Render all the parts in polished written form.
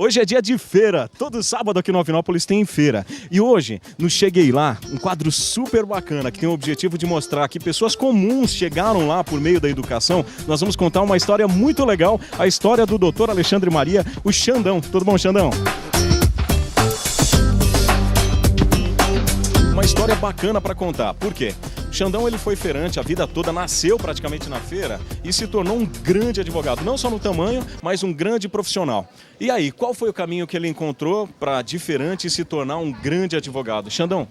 Hoje é dia de feira, todo sábado aqui no Alvinópolis tem feira. E hoje, no Cheguei Lá, um quadro super bacana que tem o objetivo de mostrar que pessoas comuns chegaram lá por meio da educação. Nós vamos contar uma história muito legal, a história do Dr. Alexandre Maria, o Xandão. Tudo bom, Xandão? Uma história bacana para contar. Por quê? Xandão, ele foi feirante a vida toda, nasceu praticamente na feira e se tornou um grande advogado, não só no tamanho, mas um grande profissional. E aí, qual foi o caminho que ele encontrou para de feirante se tornar um grande advogado? Xandão,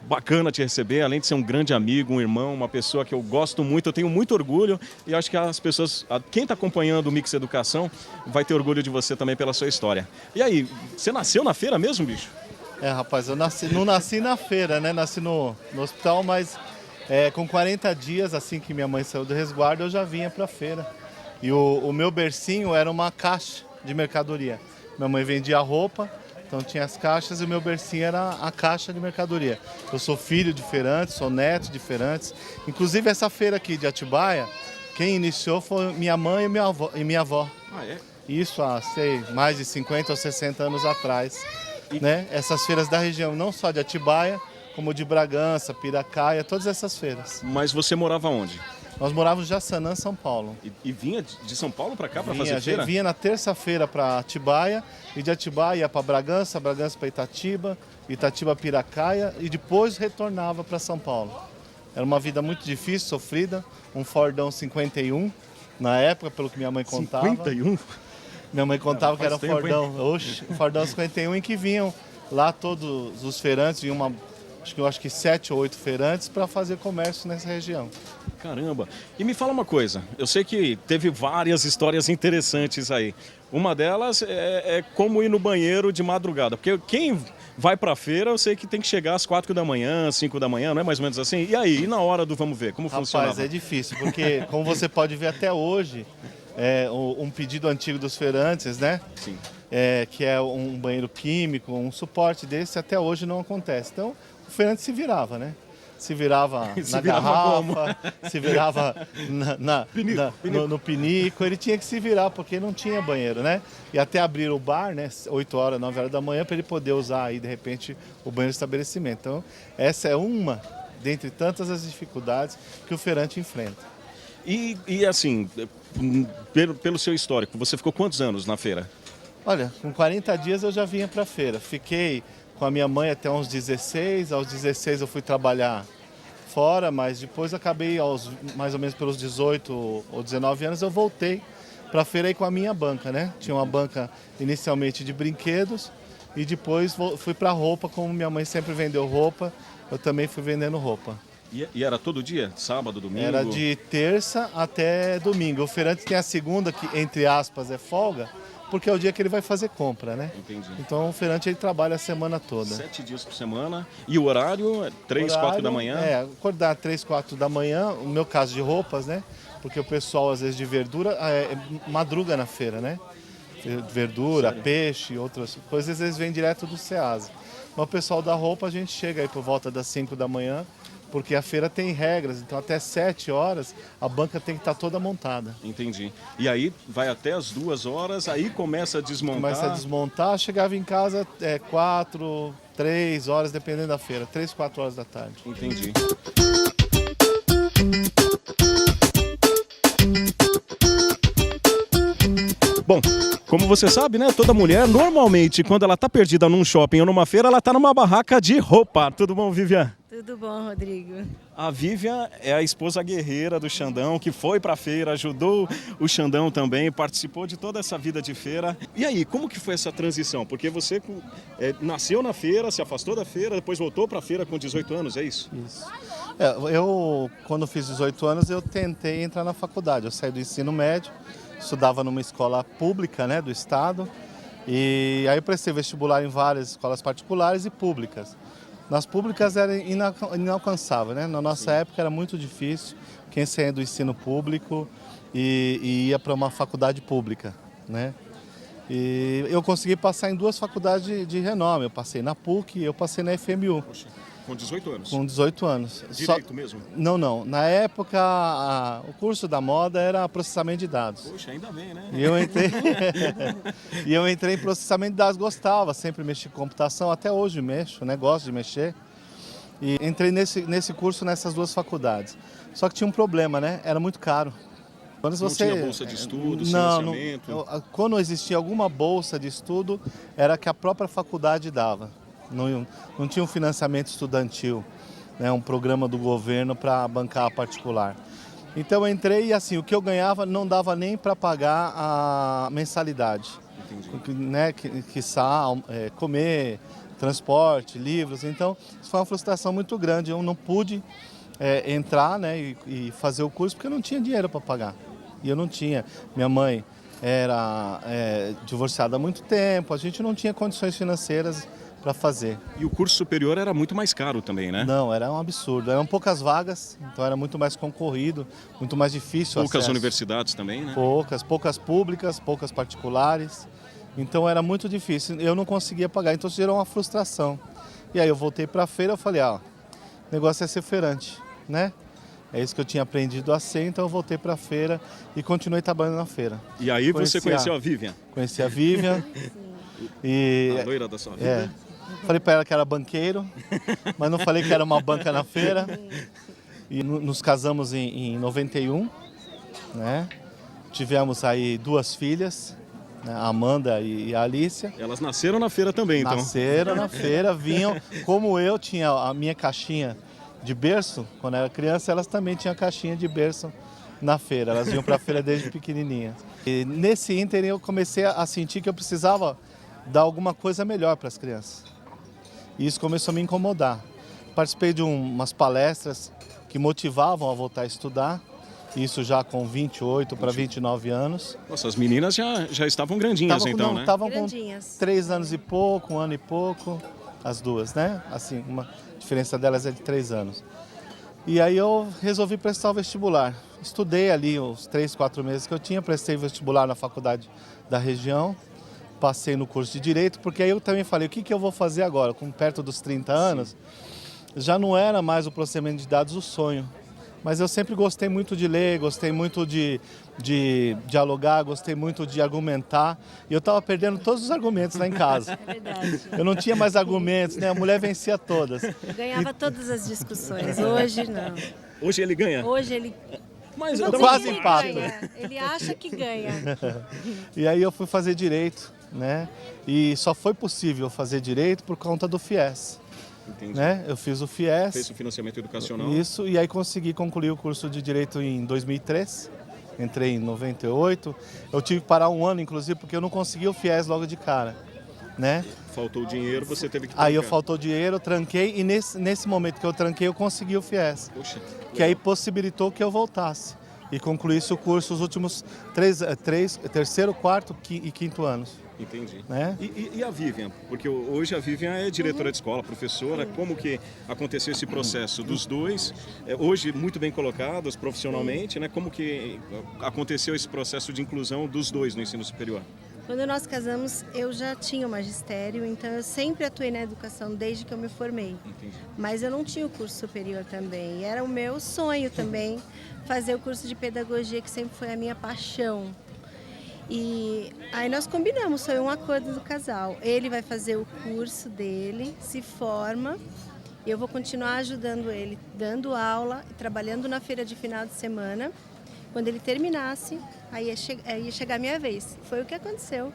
bacana te receber, além de ser um grande amigo, um irmão, uma pessoa que eu gosto muito, eu tenho muito orgulho e acho que as pessoas, quem está acompanhando o Mix Educação, vai ter orgulho de você também pela sua história. E aí, você nasceu na feira mesmo, bicho? Rapaz, eu não nasci na feira, né? Nasci no hospital, mas com 40 dias, assim que minha mãe saiu do resguardo, eu já vinha para a feira. E o meu bercinho era uma caixa de mercadoria. Minha mãe vendia roupa, então tinha as caixas e o meu bercinho era a caixa de mercadoria. Eu sou filho de feirantes, sou neto de feirantes. Inclusive essa feira aqui de Atibaia, quem iniciou foi minha mãe e minha avó. Ah, é? Isso há, mais de 50 ou 60 anos atrás. Né? Essas feiras da região, não só de Atibaia, como de Bragança, Piracaia, todas essas feiras. Mas você morava onde? Nós morávamos em Jaçanã, São Paulo. E vinha de São Paulo para cá para fazer feira? Vinha na terça-feira para Atibaia, e de Atibaia ia para Bragança, Bragança para Itatiba, Itatiba Piracaia, e depois retornava para São Paulo. Era uma vida muito difícil, sofrida, um Fordão 51, na época, pelo que minha mãe contava. 51? Minha mãe contava que era um Fordão. Um Fordão 51 em que vinham lá todos os feirantes, vinham acho que 7 ou 8 feirantes para fazer comércio nessa região. Caramba! E me fala uma coisa, eu sei que teve várias histórias interessantes aí. Uma delas é como ir no banheiro de madrugada, porque quem vai pra feira eu sei que tem que chegar às 4 da manhã, 5 da manhã, não é mais ou menos assim? E aí, e na hora do vamos ver, como funciona? Rapaz, é difícil, porque como você pode ver até hoje, um pedido antigo dos feirantes, né? Sim. Que é um banheiro químico, um suporte desse, até hoje não acontece. Então, o feirante se virava, né? Se virava na garrafa, se virava no pinico, ele tinha que se virar, porque não tinha banheiro, né? E até abrir o bar, né, 8 horas, 9 horas da manhã, para ele poder usar aí, de repente, o banheiro do estabelecimento. Então, essa é uma dentre tantas as dificuldades que o feirante enfrenta. E assim, pelo seu histórico, você ficou quantos anos na feira? Olha, com 40 dias eu já vinha para a feira. Fiquei com a minha mãe até uns 16. Aos 16 eu fui trabalhar fora, mas depois acabei, mais ou menos pelos 18 ou 19 anos, eu voltei para a feira aí com a minha banca, né? Tinha uma banca inicialmente de brinquedos e depois fui para roupa, como minha mãe sempre vendeu roupa, eu também fui vendendo roupa. E era todo dia? Sábado, domingo? Era de terça até domingo. O feirante tem a segunda, que entre aspas é folga, porque é o dia que ele vai fazer compra, né? Entendi. Então o feirante ele trabalha a semana toda. 7 dias por semana. E o horário é 3, 4 da manhã? Acordar 3, 4 da manhã, no meu caso de roupas, né? Porque o pessoal, às vezes, de verdura, madruga na feira, né? Verdura, sério? Peixe, outras coisas, eles vêm direto do Ceasa. Mas o pessoal da roupa, a gente chega aí por volta das 5 da manhã, porque a feira tem regras, então até 7 horas a banca tem que estar toda montada. Entendi. E aí vai até as 2 horas, aí começa a desmontar? Começa a desmontar, chegava em casa 4, 3 horas, dependendo da feira, 3, 4 horas da tarde. Entendi. Bom, como você sabe, né, toda mulher, normalmente, quando ela tá perdida num shopping ou numa feira, ela tá numa barraca de roupa. Tudo bom, Vivian? Tudo bom, Rodrigo. A Vivian é a esposa guerreira do Xandão, que foi pra feira, ajudou o Xandão também, participou de toda essa vida de feira. E aí, como que foi essa transição? Porque você nasceu na feira, se afastou da feira, depois voltou pra feira com 18 anos, é isso? Isso. Eu, quando fiz 18 anos, eu tentei entrar na faculdade. Eu saí do ensino médio, estudava numa escola pública, né, do estado, e aí eu prestei vestibular em várias escolas particulares e públicas. Nas públicas era inalcançável, né? Na nossa época era muito difícil quem saía do ensino público e ia para uma faculdade pública, né? E eu consegui passar em 2 faculdades de renome. Eu passei na PUC e eu passei na FMU. Com 18 anos? Com 18 anos. Direito mesmo? Não. Na época, o curso da moda era processamento de dados. Poxa, ainda bem, né? E eu entrei, e eu entrei em processamento de dados, gostava, sempre mexi com computação, até hoje mexo, né? Gosto de mexer. E entrei nesse curso nessas duas faculdades. Só que tinha um problema, né? Era muito caro. Quando Não tinha bolsa de estudo, financiamento? Quando existia alguma bolsa de estudo, era que a própria faculdade dava. Não tinha um financiamento estudantil, né? Um programa do governo para bancar a particular. Então eu entrei e assim, o que eu ganhava não dava nem para pagar a mensalidade. Entendi. Né? Comer, transporte, livros. Então isso foi uma frustração muito grande. Eu não pude entrar, né, e fazer o curso porque eu não tinha dinheiro para pagar. E eu não tinha. Minha mãe era divorciada há muito tempo, a gente não tinha condições financeiras para fazer. E o curso superior era muito mais caro também, né? Não, era um absurdo. Eram poucas vagas, então era muito mais concorrido, muito mais difícil o acesso. Poucas universidades também, né? Poucas públicas, poucas particulares. Então era muito difícil. Eu não conseguia pagar, então isso gerou uma frustração. E aí eu voltei para a feira, eu falei, o negócio é ser feirante, né? É isso que eu tinha aprendido a ser, então eu voltei para a feira e continuei trabalhando na feira. E aí você conheceu a Vivian? Conheci a Vivian. A loira da sua vida? Falei para ela que era banqueiro, mas não falei que era uma banca na feira. E nos casamos em 91, né? Tivemos aí 2 filhas, né? A Amanda e a Alícia. Elas nasceram na feira também, então? Nasceram na feira, vinham. Como eu tinha a minha caixinha de berço, quando era criança, elas também tinham a caixinha de berço na feira. Elas iam para a feira desde pequenininhas. E nesse ínterim eu comecei a sentir que eu precisava dar alguma coisa melhor para as crianças. E isso começou a me incomodar. Participei de umas palestras que motivavam a voltar a estudar, isso já com 28 para 29 anos. Nossa, as meninas já estavam grandinhas então, né? Estavam com 3 anos e pouco, 1 ano e pouco, as duas, né? Assim, uma diferença delas é de 3 anos. E aí eu resolvi prestar o vestibular. Estudei ali os 3, 4 meses que eu tinha, prestei vestibular na faculdade da região. Passei no curso de Direito, porque aí eu também falei, o que eu vou fazer agora? Com perto dos 30 anos, já não era mais o processamento de dados o sonho. Mas eu sempre gostei muito de ler, gostei muito de dialogar, gostei muito de argumentar. E eu estava perdendo todos os argumentos lá em casa. É verdade. Eu não tinha mais argumentos, né? A mulher vencia todas. Eu ganhava todas as discussões, hoje não. Hoje ele ganha? Hoje ele... Mas quase empata. Ele acha que ganha. E aí eu fui fazer Direito, né? E só foi possível fazer Direito por conta do FIES. Entendi. Né? Eu fiz o FIES. Fez o financiamento educacional. Isso, e aí consegui concluir o curso de Direito em 2003. Entrei em 98. Eu tive que parar 1 ano, inclusive, porque eu não consegui o FIES logo de cara, né? Faltou dinheiro, você teve que trancar. Aí faltou dinheiro, eu tranquei e nesse momento que eu tranquei, eu consegui o FIES. Poxa, que aí possibilitou que eu voltasse e concluísse o curso os últimos 3º, 4º e 5º anos. Entendi. Né? E a Vivian? Porque hoje a Vivian é diretora de escola, professora. Como que aconteceu esse processo dos dois? Hoje muito bem colocados profissionalmente, né? Como que aconteceu esse processo de inclusão dos dois no ensino superior? Quando nós casamos, eu já tinha o magistério, então eu sempre atuei na educação desde que eu me formei. Entendi. Mas eu não tinha o curso superior também. Era o meu sonho também fazer o curso de pedagogia, que sempre foi a minha paixão. E aí nós combinamos, foi um acordo do casal. Ele vai fazer o curso dele, se forma, e eu vou continuar ajudando ele, dando aula e trabalhando na feira de final de semana. Quando ele terminasse, aí ia chegar a minha vez. Foi o que aconteceu.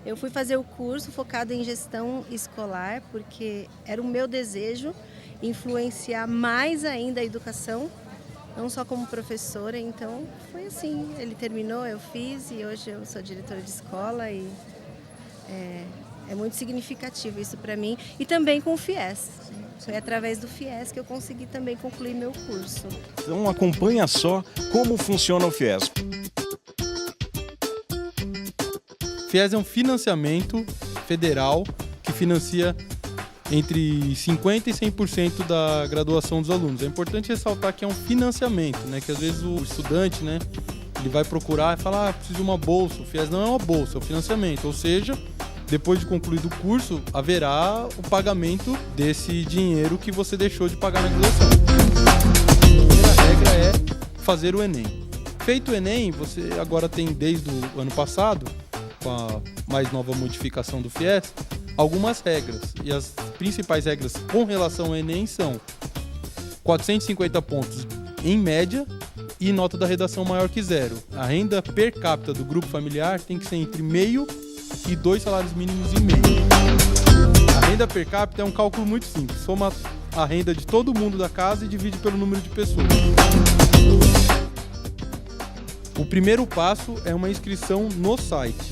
Eu fui fazer o curso focado em gestão escolar, porque era o meu desejo influenciar mais ainda a educação, não só como professora. Então foi assim, ele terminou, eu fiz e hoje eu sou diretora de escola e é muito significativo isso para mim. E também com o FIES. Foi através do FIES que eu consegui também concluir meu curso. Então acompanha só como funciona o FIES. FIES é um financiamento federal que financia entre 50% e 100% da graduação dos alunos. É importante ressaltar que é um financiamento, né? Que às vezes o estudante, né, ele vai procurar e fala, preciso de uma bolsa. O FIES não é uma bolsa, é um financiamento. Ou seja, depois de concluído o curso, haverá o pagamento desse dinheiro que você deixou de pagar na graduação. A primeira regra é fazer o Enem. Feito o Enem, você agora tem, desde o ano passado, com a mais nova modificação do FIES, algumas regras. E as principais regras com relação ao Enem são 450 pontos em média e nota da redação maior que 0. A renda per capita do grupo familiar tem que ser entre meio e 2 salários mínimos e meio. A renda per capita é um cálculo muito simples. Soma a renda de todo mundo da casa e divide pelo número de pessoas. O primeiro passo é uma inscrição no site,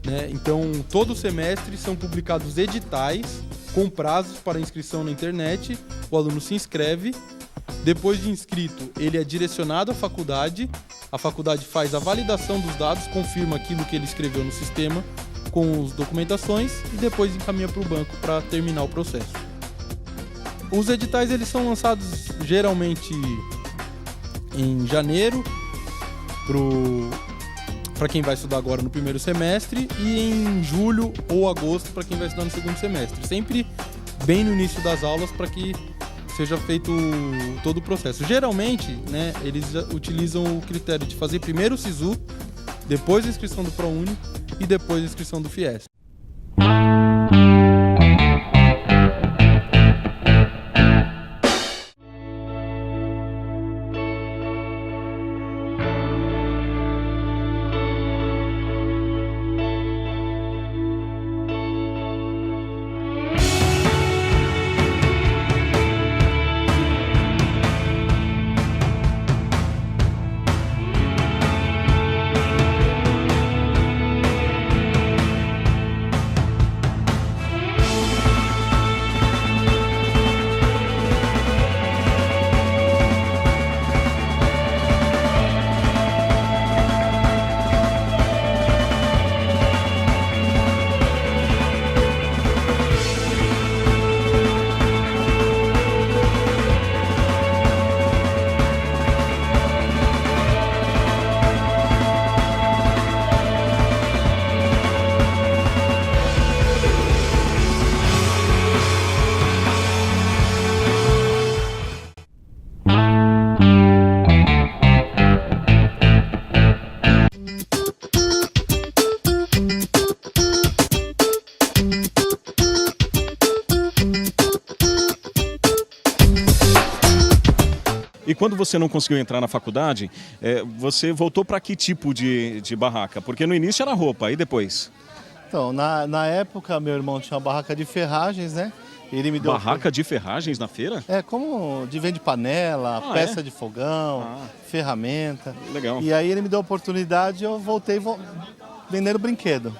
né? Então, todo semestre são publicados editais com prazos para inscrição na internet. O aluno se inscreve. Depois de inscrito, ele é direcionado à faculdade. A faculdade faz a validação dos dados, confirma aquilo que ele escreveu no sistema com as documentações e depois encaminha para o banco para terminar o processo. Os editais eles são lançados geralmente em janeiro para quem vai estudar agora no primeiro semestre e em julho ou agosto para quem vai estudar no segundo semestre. Sempre bem no início das aulas para que seja feito todo o processo. Geralmente, né, eles utilizam o critério de fazer primeiro o SISU, depois a inscrição do ProUni e depois a inscrição do FIES. E quando você não conseguiu entrar na faculdade, você voltou para que tipo de barraca? Porque no início era roupa, e depois? Então, na época, meu irmão tinha uma barraca de ferragens, né? Ele me deu Barraca de ferragens na feira? Como de vende panela, peça de fogão, ferramenta. Legal. E aí ele me deu a oportunidade e eu voltei vendendo brinquedo.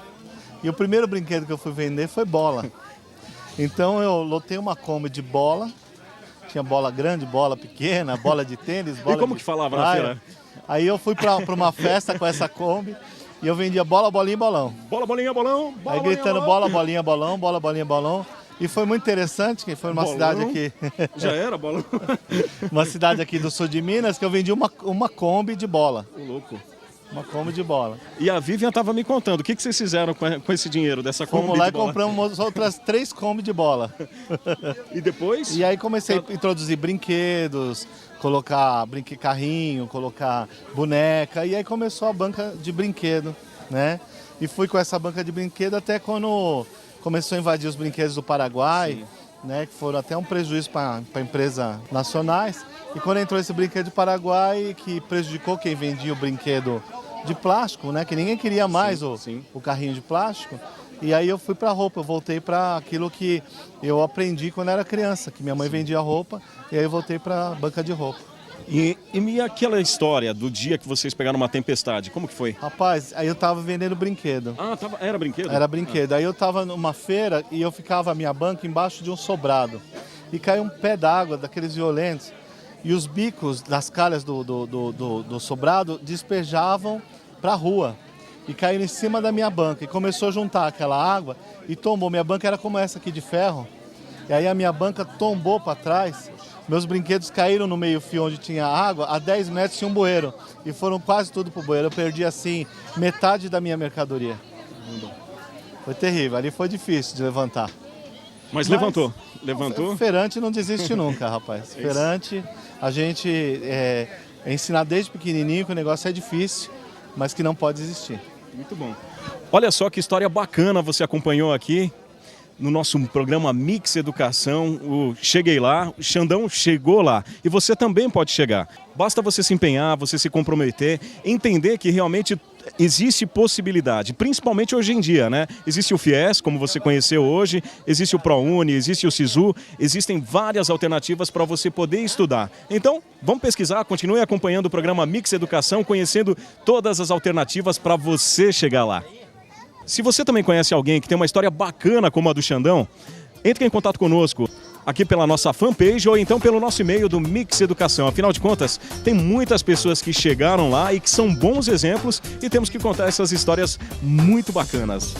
E o primeiro brinquedo que eu fui vender foi bola. Então eu lotei uma Kombi de bola. Tinha bola grande, bola pequena, bola de tênis, bola E como de que falava praia. na feira? Aí eu fui para uma festa com essa Kombi e eu vendia bola, bolinha e bolão. Bola, bolinha, bolão. Bola, Aí bolinha, gritando bolão. bola, bolinha, bolão, bola, bolinha, bolão. E foi muito interessante, que foi numa Bolão? cidade aqui. Já era bolão? Uma cidade aqui do sul de Minas que eu vendi uma Kombi de bola. Ô, louco. Uma Kombi de bola. E a Vivian estava me contando, o que vocês fizeram com esse dinheiro dessa Kombi Fomos lá de e bola? compramos outras 3 Kombi de bola. E depois? E aí comecei a introduzir brinquedos, colocar carrinho, colocar boneca. E aí começou a banca de brinquedo, né? E fui com essa banca de brinquedo até quando começou a invadir os brinquedos do Paraguai, né? Que foram até um prejuízo para empresas nacionais. E quando entrou esse brinquedo do Paraguai, que prejudicou quem vendia o brinquedo de plástico, né? Que ninguém queria mais o carrinho de plástico. E aí eu fui para roupa, eu voltei para aquilo que eu aprendi quando era criança, que minha mãe vendia roupa, e aí eu voltei para a banca de roupa. E aquela história do dia que vocês pegaram uma tempestade, como que foi? Rapaz, aí eu tava vendendo brinquedo. Ah, era brinquedo? Era brinquedo. Aí eu tava numa feira e eu ficava a minha banca embaixo de um sobrado. E caiu um pé d'água daqueles violentos. E os bicos das calhas do sobrado despejavam para a rua. E caíram em cima da minha banca. E começou a juntar aquela água e tombou. Minha banca era como essa aqui de ferro. E aí a minha banca tombou para trás. Meus brinquedos caíram no meio-fio onde tinha água. A 10 metros tinha um bueiro. E foram quase tudo pro bueiro. Eu perdi assim metade da minha mercadoria. Foi terrível, ali foi difícil de levantar. Mas levantou? Feirante não desiste nunca, rapaz. Feirante, a gente ensinar desde pequenininho que o negócio é difícil, mas que não pode desistir. Muito bom. Olha só que história bacana você acompanhou aqui no nosso programa Mix Educação. O Cheguei Lá, o Xandão chegou lá e você também pode chegar. Basta você se empenhar, você se comprometer, entender que realmente existe possibilidade, principalmente hoje em dia, né? Existe o FIES, como você conheceu hoje, existe o ProUni, existe o SISU, existem várias alternativas para você poder estudar. Então, vamos pesquisar, continue acompanhando o programa Mix Educação, conhecendo todas as alternativas para você chegar lá. Se você também conhece alguém que tem uma história bacana como a do Xandão, entre em contato conosco aqui pela nossa fanpage ou então pelo nosso e-mail do Mix Educação. Afinal de contas, tem muitas pessoas que chegaram lá e que são bons exemplos e temos que contar essas histórias muito bacanas.